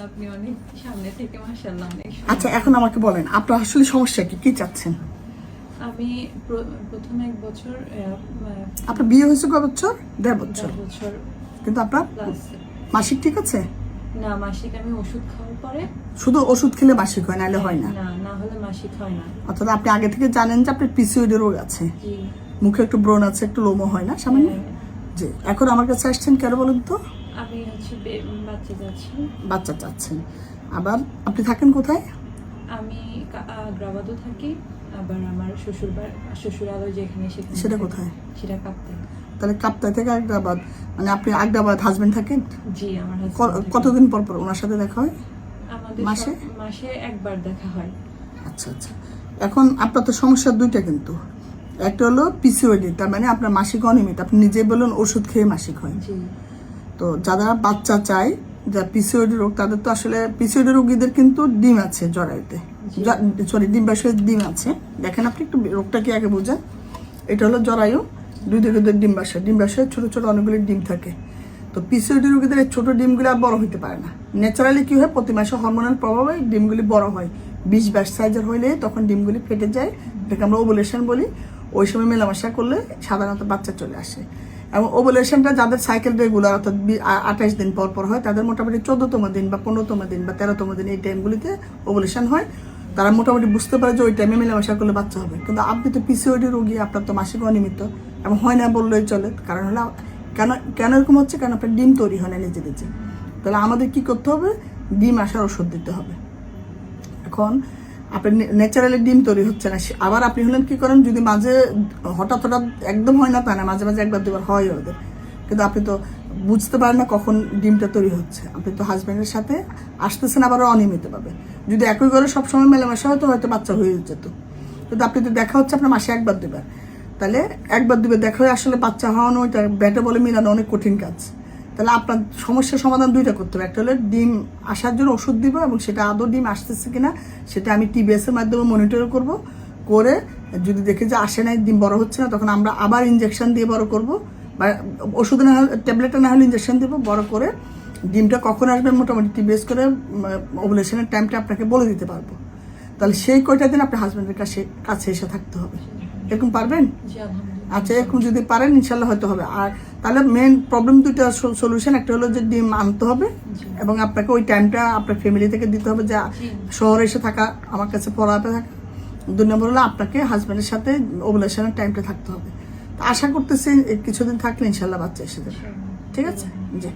আপনি অনেক সামনে থেকে মাশাআল্লাহ অনেক সুন্দর। আচ্ছা, এখন আমাকে বলেন আপনার আসলে সমস্যা কি চাচ্ছেন? আমি প্রথম 1 বছর আপনার বিয়ে হয়েছে কয় বছর? 1.5 বছর। 1.5 বছর কিন্তু আপনার প্লাস। মাসিক ঠিক আছে? না, মাসিক আমি ওষুধ খাওয়ার পরে। শুধু ওষুধ খেলে মাসিক হয়, নাহলে হয় না? না হলে মাসিক হয় না। অর্থাৎ আপনি আগে থেকে জানেন যে আপনার পিসিওডি রোগ আছে। জি। মুখে একটু ব্রণ আছে, একটু লোমও হয় না সামান্য? জি। এখন আমার কাছে আসছেন কেন বলুন তো? আমি বাচ্চা যাচ্ছি। বাচ্চা চাচ্ছেন। আবার আপনি থাকেন কোথায়? আমি আগ্রাবাদও থাকি, আবার আমার শ্বশুরালয় যেখানে সেখানে। সেটা কোথায়? সেটা কাপ্তাই। তাহলে কাপ্তাই থেকে আগ্রাবাদ, মানে আপনি আগ্রাবাদ হাজবেন্ড থাকেন? জি, আমার হাজবেন্ড। কতদিন পর পর ওনার সাথে দেখা হয়? আমাদের মাসে একবার দেখা হয়। আচ্ছা আচ্ছা। এখন আপনার তো সমস্যা দুইটা, কিন্তু একটা হলো পিসিওডি, তার মানে আপনার মাসিক অনিয়মিত। আপনি নিজে বলুন ওষুধ খেয়ে মাসিক হয়। জি। তো যারা বাচ্চা চায়, যা পিসিওডি রোগ, তাদের তো আসলে পিসিওডি রোগীদের কিন্তু ডিম আছে জরায়ুতে, সরি ডিম্বাশয়ের ডিম আছে। দেখেন আপনি একটু রোগটা কি আগে বোঝেন। এটা হলো জরায়ু, দুই দিকে ডিম্বাশয়ে ছোট ছোট অনেকগুলি ডিম থাকে। তো পিসিওডি রোগীদের এই ছোট ডিমগুলি আর বড় হইতে পারে না। ন্যাচারালি কি হয়, প্রতি মাসে হরমোনাল প্রভাবে ডিমগুলি বড় হয়। 20-22 সাইজের হইলে তখন ডিমগুলি ফেটে যায়, এটাকে আমরা ওভুলেশন বলি। ওই সময় মেলামেশা করলে সাধারণত বাচ্চা চলে আসে। এবং ওভুলেশনটা যাদের সাইকেল রেগুলার, অর্থাৎ 28 দিন পর পর হয়, তাদের মোটামুটি 14তম দিন বা 15তম দিন বা 13তম দিন, এই টাইমগুলিতে ওভুলেশন হয়। তারা মোটামুটি বুঝতে পারে যে ওই টাইমে মেলামেশা করলে বাচ্চা হবে। কিন্তু আপনি তো পিসিওডি রোগী, আপনার তো মাসিক অনিয়মিত এবং হয় না বললেই চলে। কারণ হলো কেন এরকম হচ্ছে, কারণ আপনার ডিম তৈরি হয় না নিজে নিজে। তাহলে আমাদের কি করতে হবে? ডিম আসার ওষুধ দিতে হবে। এখন আপনার ন্যাচারালি ডিম তৈরি হচ্ছে না, আবার আপনি হলেন কি করেন, যদি মাঝে হঠাৎ একদম হয় না তা না, মাঝে মাঝে একবার দুবার হয় ওদের, কিন্তু আপনি তো বুঝতে পারেন না কখন ডিমটা তৈরি হচ্ছে। আপনি তো হাজব্যান্ডের সাথে আসতেছেন আবারও অনিয়মিতভাবে। যদি একই করে সবসময় মেলামেশা হয়তো বাচ্চা হয়ে যেত। কিন্তু আপনি তো দেখা হচ্ছে আপনার মাসে 1-2 বার, তাহলে 1-2 বার দেখা হয়ে আসলে বাচ্চা হওয়ানো, ওইটা ব্যাটে বলে মিলানো অনেক কঠিন কাজ। তাহলে আপনার সমস্যার সমাধান দুইটা করতে হবে। একটা হলো ডিম আসার জন্য ওষুধ দিব, এবং সেটা আদৌ ডিম আসতেছে কিনা সেটা আমি টিবিএস এর মাধ্যমে মনিটর করে যদি দেখি যে আসে নাই, ডিম বড় হচ্ছে না, তখন আমরা আবার ইনজেকশন দিয়ে বড় করব, বা ওষুধ না হলে ট্যাবলেটে না হলে ইনজেকশন দেবো বড় করে। ডিমটা কখন আসবে মোটামুটি টিবিএস করে ওভুলেশনের টাইমটা আপনাকে বলে দিতে পারবো। তাহলে সেই কয়টা দিন আপনার হাজব্যান্ডের কাছে এসে থাকতে হবে। এরকম পারবেন? আচ্ছা, এরকম যদি পারেন ইনশাল্লাহ হয়তো হবে। আর তাহলে মেন প্রবলেম দুইটা সলিউশন, একটা হলো যে ডিম আনতে হবে, এবং আপনাকে ওই টাইমটা আপনার ফ্যামিলি থেকে দিতে হবে, যে শহরে এসে থাকা, আমার কাছে পড়াতে থাকা। 2 নম্বর হলো আপনাকে হাজব্যান্ডের সাথে ওভুলেশনের টাইমটা থাকতে হবে। আশা করতেছি কিছুদিন থাকলে ইনশাল্লাহ বাচ্চা এসে যাবে। ঠিক আছে? জি।